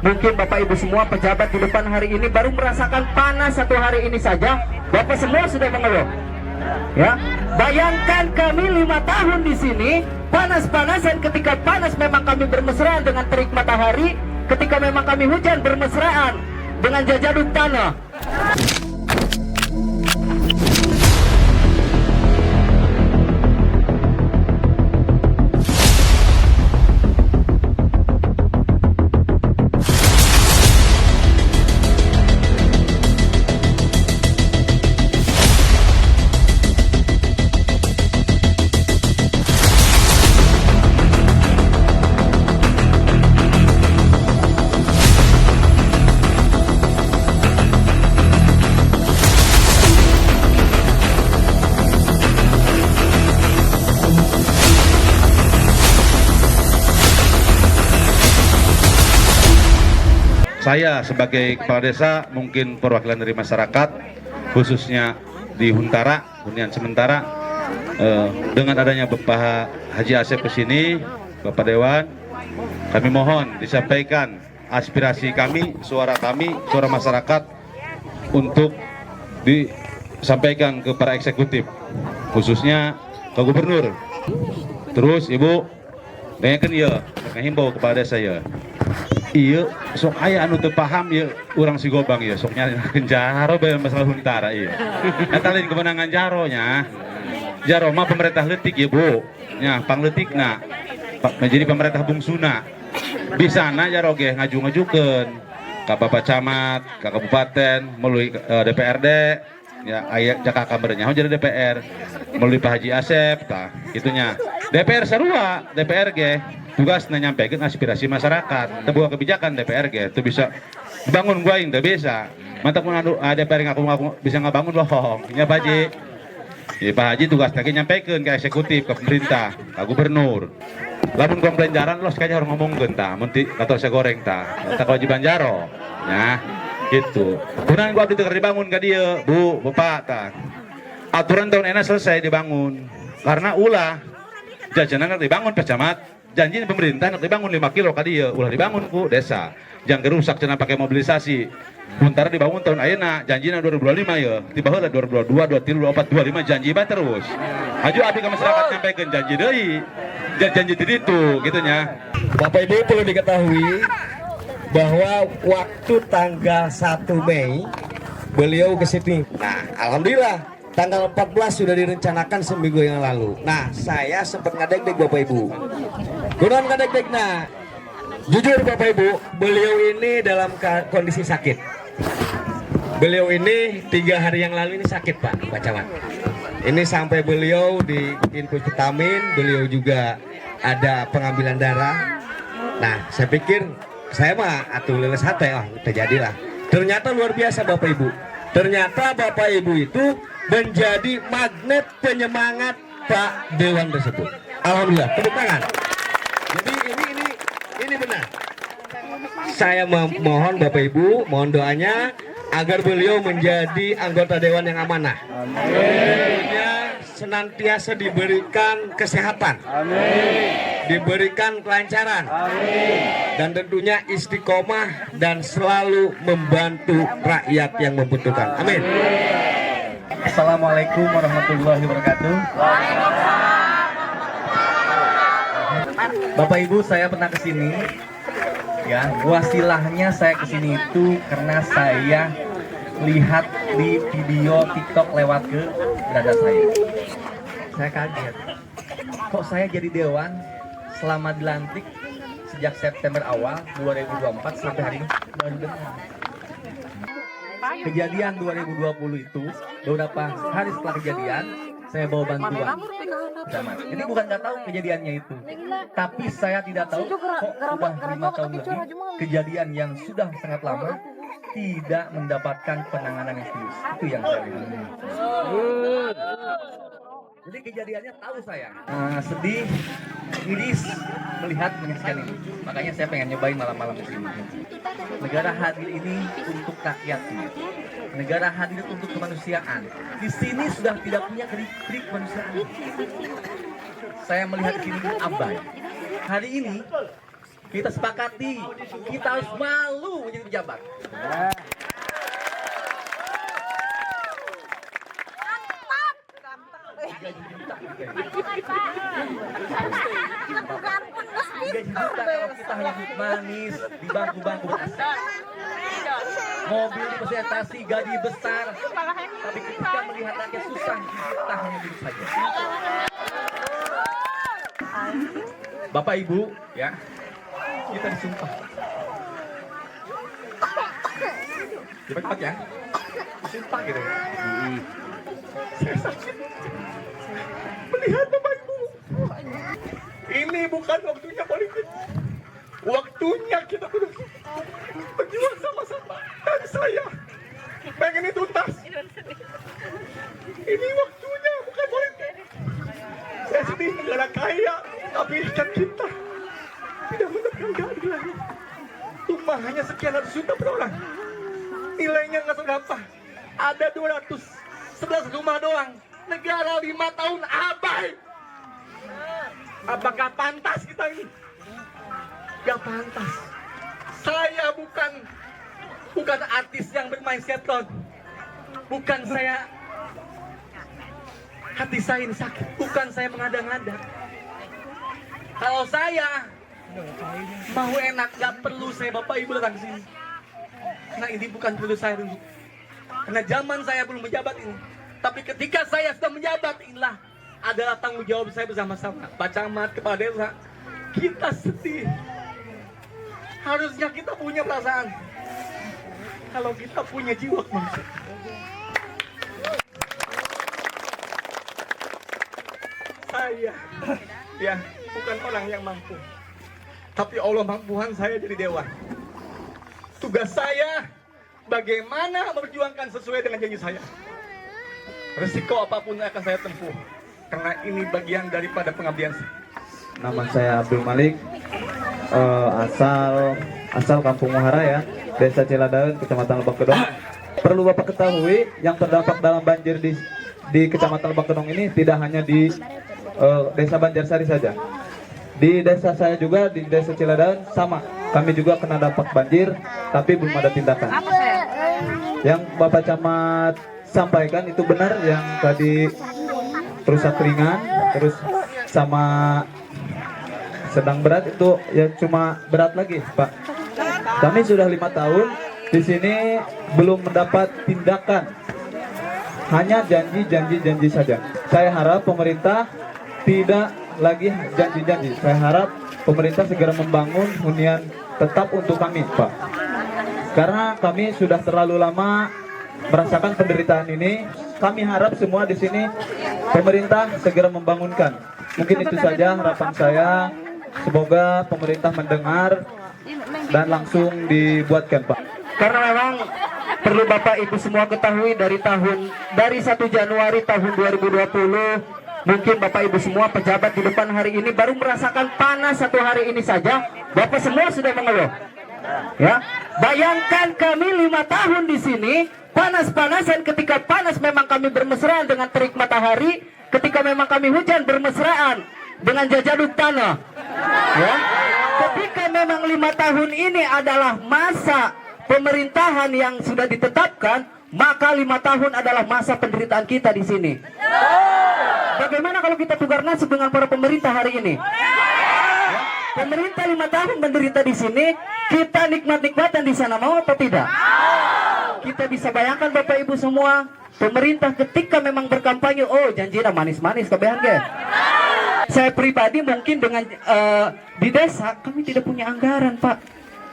Mungkin Bapak Ibu semua pejabat di depan hari ini baru merasakan panas satu hari ini saja, Bapak semua sudah mengeluh. Ya, bayangkan kami 5 tahun di sini, panas-panasan. Ketika panas memang kami bermesraan dengan terik matahari, ketika memang kami hujan bermesraan dengan jajarut tanah. Saya sebagai kepala desa, mungkin perwakilan dari masyarakat, khususnya di Huntara, hunian sementara, dengan adanya Bapak Haji Asep ke sini, Bapak Dewan, kami mohon disampaikan aspirasi kami, suara masyarakat untuk disampaikan ke para eksekutif, khususnya ke Gubernur. Terus Ibu, dengarkan ya, menghimbau kepada desa ya. Iya, sok aya anu teu paham ya urang si Gobang ya, sok nyarinakeun Jaro bae masalah Huntara ieu. Eta lain kewenangan Jaro nya. Jaro mah pemerintah leutik ya, Bu. Nya pangleutikna. Menjadi pemerintah bungsuna. Bisana Jaro ge ngaju-ngajukeun ka Bapak Camat, ka Kabupaten, melalui DPRD, ya aya jaka kabarnya jadi DPR, melalui Pak Haji Asep tah kitunya. DPR sarua, DPR ge tugas nyampaikan aspirasi masyarakat, sebuah kebijakan DPR gitu bisa dibangun gua yang bisa. Mantap pun DPR ngaku bisa ngabangun bohong. Ya Pak Haji, ya, Pak Haji tugas lagi nyampaikan ke eksekutif, ke pemerintah, ke gubernur. Lamun komplain jaran los kayaknya harus ngomong genta, menti atau saya goreng ta, tak kewajiban Jaro, ya gitu. Kemudian gua abdi teu dibangun ka dieu, Bu, Bapak ta. Aturan tahun enak selesai dibangun, karena ulah jajanan dibangun Pak Camat. Janji pemerintah nanti bangun 5 kilo kali ya ulah dibangun ku desa jangan gerusak cenah pakai mobilisasi. Huntara dibangun tahun ayeuna janjina 2025 ya tiba heula 2022 23 24 25 janji ba terus aju abdi ka masyarakat nyampaikan janji deui janji di ditu gitu nya. Bapak Ibu perlu diketahui bahwa waktu tanggal 1 Mei beliau ke sini. Nah, alhamdulillah tanggal 14 sudah direncanakan seminggu yang lalu. Nah, saya sempat ngadek-dek Bapak Ibu. Kurang ngadek-dek, nah, jujur Bapak Ibu, beliau ini dalam kondisi sakit. Beliau ini 3 hari yang lalu ini sakit Pak Camat. Ini sampai beliau di infus vitamin, beliau juga ada pengambilan darah. Nah, saya pikir saya mah atuh leles hati, terjadilah. Ternyata luar biasa Bapak Ibu. Ternyata Bapak Ibu itu menjadi magnet penyemangat Pak Dewan tersebut. Alhamdulillah, tepuk tangan. Jadi ini benar. Saya mohon Bapak Ibu, mohon doanya agar beliau menjadi anggota Dewan yang amanah. Amin. Senantiasa diberikan kesehatan. Amin. Diberikan kelancaran. Amin. Dan tentunya istiqomah dan selalu membantu rakyat yang membutuhkan. Amin. Assalamualaikum warahmatullahi wabarakatuh. Bapak Ibu, saya pernah kesini. Ya, wasilahnya saya kesini itu karena saya lihat di video TikTok lewat ke dada saya. Saya kaget. Kok saya jadi dewan selama dilantik sejak September awal 2024 sampai hari ini baru dengar. Kejadian 2020 itu beberapa hari setelah kejadian saya bawa bantuan. Ini bukan nggak tahu kejadiannya itu, tapi saya tidak tahu kok sudah 5 tahun lebih kejadian yang sudah sangat lama tidak mendapatkan penanganan yang serius. Itu yang saya lihat. Jadi kejadiannya tahu saya. Sedih, iris melihat menyaksikan ini. Makanya saya pengen nyobain malam-malam di sini. Negara hadir ini untuk rakyatnya. Negara hadir untuk kemanusiaan. Di sini sudah tidak punya krik kemanusiaan. Saya melihat di sini abai. Hari ini kita sepakati, kita harus malu menjadi pejabat. Gaji juta kalau kita hanya duduk manis di bangku-bangku beras. Mobil dipresentasi gaji besar, tapi ketika melihat rakyat susah, kita hanya duduk saja. Bapak Ibu, ya, kita disumpah. Cepat ya, disumpah gitu. Saya sakit melihat Bapak Ibu. Ini bukan waktunya politik. Waktunya kita berjuang sama-sama. Dan saya pengen itu tuntas. Ini waktunya bukan politik. Saya sedih negara kaya, tapi ikan kita tidak mendapatkan keadilan. Rumah hanya sekian ratus juta per orang. Nilainya nggak seberapa. Ada 211 rumah doang. Negara 5 tahun abai. Apakah pantas kita ini? Gak pantas. Saya bukan artis yang bermain sinetron. Bukan saya, hati saya ini sakit. Bukan saya mengada-ngada. Kalau saya mau enak, gak perlu saya Bapak Ibu datang ke sini. Karena ini bukan perlu saya dulu. Karena zaman saya belum menjabat ini. Tapi ketika saya sudah menjabat, inilah adalah tanggung jawab saya bersama-sama. Pak Camat, Kepala Desa, kita sedih. Harusnya kita punya perasaan. Kalau kita punya jiwa kemanusiaan. Saya, ya, bukan orang yang mampu. Tapi Allah mampuhan saya jadi dewa. Tugas saya, bagaimana memperjuangkan sesuai dengan janji saya. Resiko apapun akan saya tempuh. Karena ini bagian daripada pengabdian saya. Nama saya Abdul Malik, asal Kampung Muhara ya, Desa Ciladaun, Kecamatan Lebak Kedong. Perlu Bapak ketahui, yang terdampak dalam banjir di Kecamatan Lebak Kedong ini tidak hanya di Desa Banjarsari saja. Di desa saya juga, di Desa Ciladaun sama. Kami juga kena dampak banjir, tapi belum ada tindakan. Yang Bapak Camat sampaikan itu benar, yang tadi rusak ringan, terus sama sedang berat itu ya cuma berat lagi, Pak. Kami sudah 5 tahun di sini belum mendapat tindakan, hanya janji saja. Saya harap pemerintah tidak lagi janji-janji. Saya harap pemerintah segera membangun hunian tetap untuk kami, Pak. Karena kami sudah terlalu lama merasakan penderitaan ini. Kami harap semua di sini pemerintah segera membangunkan. Mungkin itu saja harapan saya. Semoga pemerintah mendengar dan langsung dibuatkan, Pak. Karena memang perlu Bapak Ibu semua ketahui dari 1 Januari tahun 2020, mungkin Bapak Ibu semua pejabat di depan hari ini baru merasakan panas 1 hari ini saja. Bapak semua sudah mengeluh. Ya, bayangkan kami 5 tahun di sini panas-panasan. Ketika panas memang kami bermesraan dengan terik matahari. Ketika memang kami hujan bermesraan dengan jajaduk tanah. Ya, ketika memang 5 tahun ini adalah masa pemerintahan yang sudah ditetapkan, maka 5 tahun adalah masa penderitaan kita di sini. Bagaimana kalau kita tukar nasib dengan para pemerintah hari ini? Pemerintah 5 tahun menderita di sini, kita nikmat-nikmatan di sana, mau atau tidak? Kita bisa bayangkan Bapak Ibu semua, pemerintah ketika memang berkampanye, oh janjinya manis-manis, kebehan ke? Saya pribadi mungkin dengan di desa kami tidak punya anggaran, Pak.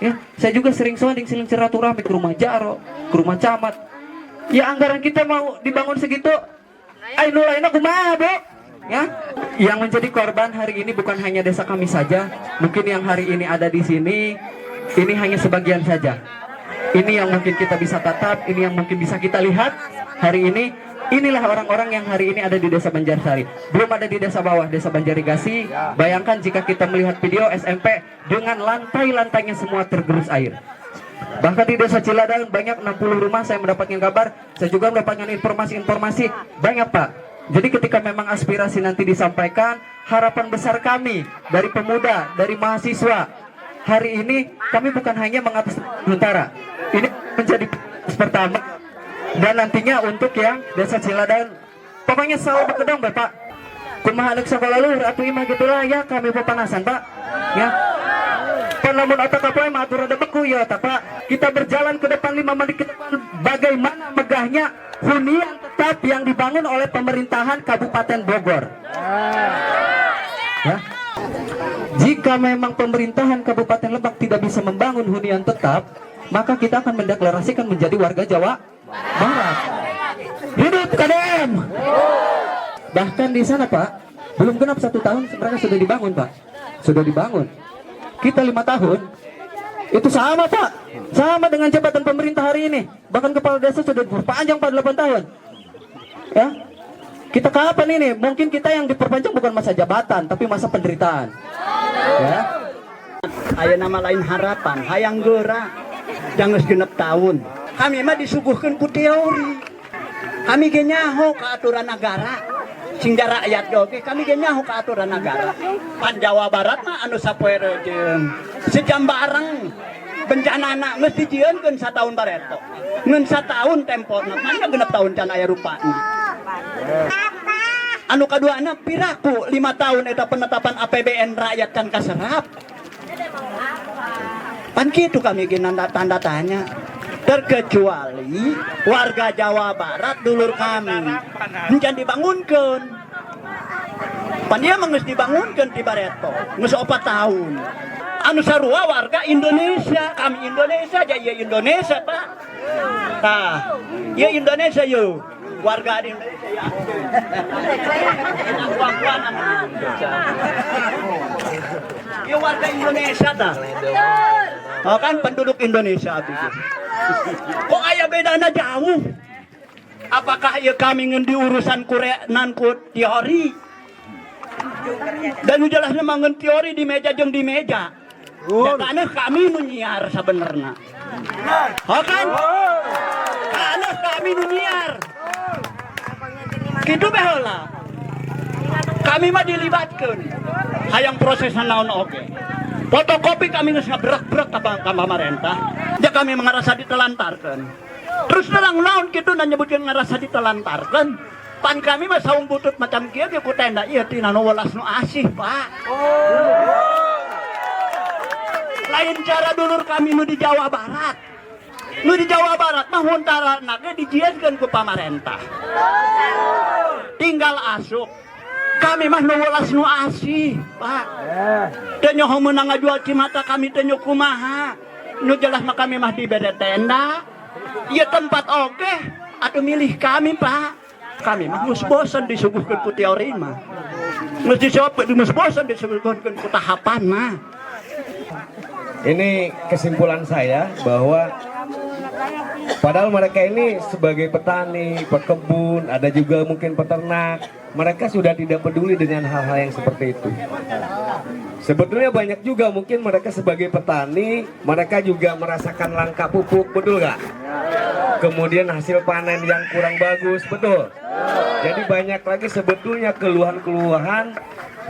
Ya, saya juga sering sounding silaturahmi ke rumah Jaro, ke rumah camat. Ya anggaran kita mau dibangun segitu, ayo nulain aku mah, Bu. Ya, yang menjadi korban hari ini bukan hanya desa kami saja. Mungkin yang hari ini ada di sini, ini hanya sebagian saja. Ini yang mungkin kita bisa tatap, ini yang mungkin bisa kita lihat hari ini. Inilah orang-orang yang hari ini ada di Desa Banjarsari. Belum ada di desa bawah, Desa Banjarigasi. Bayangkan jika kita melihat video SMP dengan lantai-lantainya semua tergerus air. Bahkan di Desa Ciladaun banyak 60 rumah, saya mendapatkan kabar. Saya juga mendapatkan informasi-informasi banyak, Pak. Jadi ketika memang aspirasi nanti disampaikan, harapan besar kami dari pemuda, dari mahasiswa, hari ini kami bukan hanya mengatas Huntara. Ini menjadi pertama dan nantinya untuk yang Desa Ciladaun. Pokoknya selalu berkedang Bapak. Kumaha anak sekolah luhur atuh imah gitulah ya kami pepanasan Pak. Ya. Lamun otak apa yang atur ada beku ya Pak. Kita berjalan ke depan 5 menit ke depan bagaimana megahnya hunian tetap yang dibangun oleh pemerintahan Kabupaten Bogor. Ya. Jika memang pemerintahan Kabupaten Lebak tidak bisa membangun hunian tetap, maka kita akan mendeklarasikan menjadi warga Jawa Barat. Hidup KDM. Bahkan di sana Pak, belum genap 1 tahun mereka sudah dibangun Pak. Sudah dibangun. Kita 5 tahun itu sama Pak, sama dengan jabatan pemerintah hari ini. Bahkan kepala desa sudah diperpanjang 8 tahun. Ya, kita kapan ini? Mungkin kita yang diperpanjang bukan masa jabatan, tapi masa penderitaan. Ya. Aya nama lain harapan, hayang geura, jangan genep tahun. Kami mah disuguhkan ku teori. Kami ge nyaho ka aturan negara. Sehingga rakyat oke kami ge nyaho ka aturan negara. Pan Jawa Barat mah anu sapoere jeung sejam bareng bencanana geus dijieunkeun 1 tahun bareto. Ngeun 1 tahun tempona, manya genep tahun can aya rupana. Anu kaduana piraku 5 tahun eta penetapan APBN rakyat can kaserap. Pan kitu kami ge tanda tanya. Terkecuali warga Jawa Barat dulur kami jangan dibangunkan. Pan dia mengis dibangunkan di Bareto nges 4 tahun. Anu sarua warga Indonesia, kami Indonesia aja ya Indonesia Pak. Tah, ya Indonesia yo. Warga di Indonesia ya. Ya warga Indonesia dah. Oh kan penduduk Indonesia abis. Kok aya bedana jauh? Apakah ya kami ngeun diurusan kurenan ku teori? Dan jelasnya mangeun teori di meja jeung di meja. Karena kami menyiar sebenarnya. Oh kan? Karena kami menyiar. Kitu baheula. Kami mah dilibatkeun. Hayang prosesna naon oge. Fotokopi kami geus ngabrak-brak ka pamarentah. Ya kami ngarasa ditelantarkeun. Terus terang naon kitu na nyebutkeun ngarasa ditelantarkeun. Pan kami mah saung butut macam kieu ge ku tenda ieu tina nu welas nu asih, Pak. Lain cara dulur kami nu di Jawa Barat. Nu di Jawa Barat mah huntarana ge dijieunkeun ku pamarentah. Tinggal asup. Kami mah nu welas nu asih, Pak. Teu nyoho meunang ngajual cimata kami teu nyoh kumaha. Nu jelas mah kami mah dibere tenda. Ieu tempat oge atuh milih kami, Pak. Kami mah geus bosen disuguhkeun ku teori mah. Geus bosen disuguhkeun ku tahapan mah. Ini kesimpulan saya bahwa padahal mereka ini sebagai petani, pekebun, ada juga mungkin peternak, mereka sudah tidak peduli dengan hal-hal yang seperti itu. Sebetulnya banyak juga mungkin mereka sebagai petani, mereka juga merasakan langka pupuk, betul nggak? Kemudian hasil panen yang kurang bagus, betul? Jadi banyak lagi sebetulnya keluhan-keluhan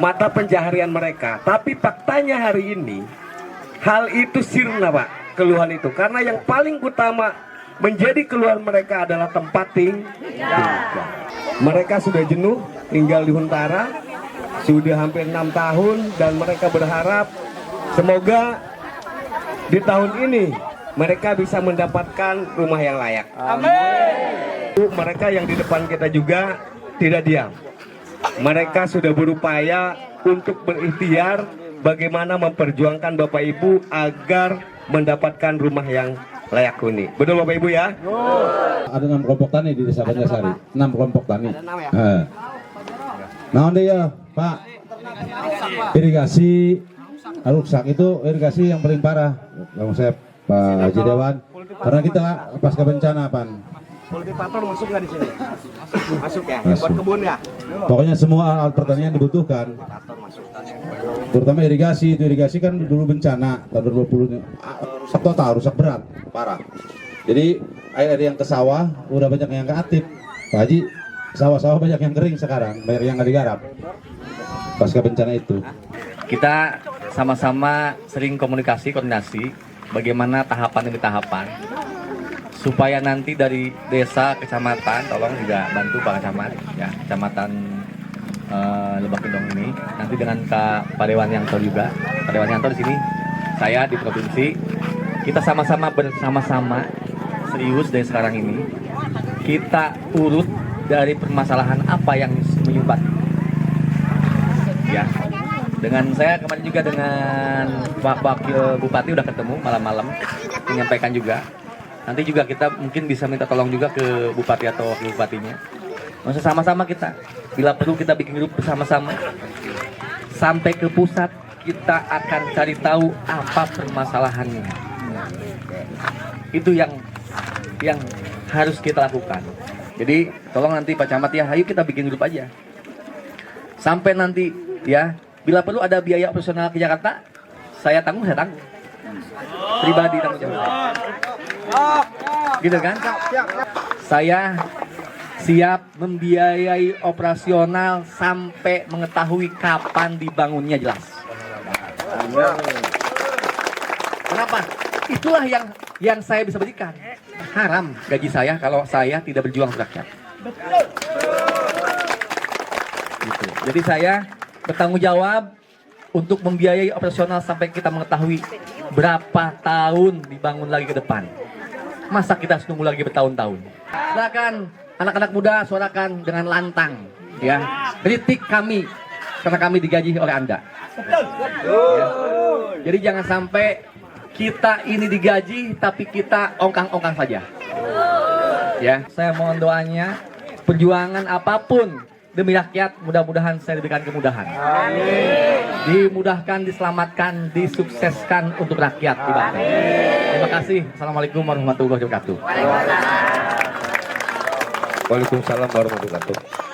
mata pencaharian mereka. Tapi faktanya hari ini, hal itu sirna Pak, keluhan itu. Karena yang paling utama menjadi keluhan mereka adalah tempat tinggal. Mereka sudah jenuh tinggal di Huntara, sudah hampir 6 tahun dan mereka berharap semoga di tahun ini mereka bisa mendapatkan rumah yang layak. Amin. Mereka yang di depan kita juga tidak diam. Mereka sudah berupaya untuk berikhtiar bagaimana memperjuangkan Bapak Ibu agar mendapatkan rumah yang layak huni. Betul Bapak Ibu ya? Ada 6 kelompok tani di Desa Banjarsari. 6 kelompok tani. Nah, ya Pak, irigasi rusak itu irigasi yang paling parah, Bang Sep, Pak Haji Dewan. Karena kita pasca bencana, Pan. Kultivator masuk nggak di sini? Masuk ya? Masuk. Buat kebun ya? Pokoknya semua alat pertanian dibutuhkan. Terutama irigasi, itu irigasi kan dulu bencana tahun 2020 rusak total, rusak berat, parah. Jadi air yang ke sawah udah banyak yang ke atip. Pak Haji, sawah-sawah banyak yang kering sekarang, banyak yang nggak digarap pasca bencana itu. Kita sama-sama sering komunikasi, koordinasi bagaimana tahapan demi tahapan supaya nanti dari desa, kecamatan, tolong juga bantu Pak Camat ya, kecamatan Lebak Gedong ini nanti dengan Pak Dewan Yanto juga, Pak Dewan Yanto di sini, saya di provinsi, kita sama-sama bersama-sama serius dari sekarang ini kita urut dari permasalahan apa yang menyumbat ya. Dengan saya kemarin juga dengan Pak Wakil Bupati udah ketemu malam-malam menyampaikan juga. Nanti juga kita mungkin bisa minta tolong juga ke Bupati atau Wakil Bupatinya. Maksudnya sama-sama kita, bila perlu kita bikin grup bersama-sama sampai ke pusat, kita akan cari tahu apa permasalahannya. Itu yang harus kita lakukan. Jadi tolong nanti Pak Camat ya, ayo kita bikin grup aja. Sampai nanti ya, bila perlu ada biaya operasional ke Jakarta, saya tanggung. Pribadi tanggung jawab. Gitu kan? Saya siap membiayai operasional sampai mengetahui kapan dibangunnya jelas. Kenapa? Itulah yang saya bisa berikan. Haram gaji saya kalau saya tidak berjuang untuk rakyat. Gitu. Jadi saya bertanggung jawab untuk membiayai operasional sampai kita mengetahui berapa tahun dibangun lagi ke depan. Masa kita harus nunggu lagi bertahun-tahun? Silakan anak-anak muda suarakan dengan lantang, ya. Kritik kami karena kami digaji oleh Anda. Ya. Jadi jangan sampai kita ini digaji tapi kita ongkang-ongkang saja. Ya, saya mohon doanya, perjuangan apapun demi rakyat, mudah-mudahan saya diberikan kemudahan. Dimudahkan, diselamatkan, disukseskan untuk rakyat di Banten. Terima kasih. Assalamualaikum warahmatullahi wabarakatuh. Waalaikumsalam warahmatullahi wabarakatuh.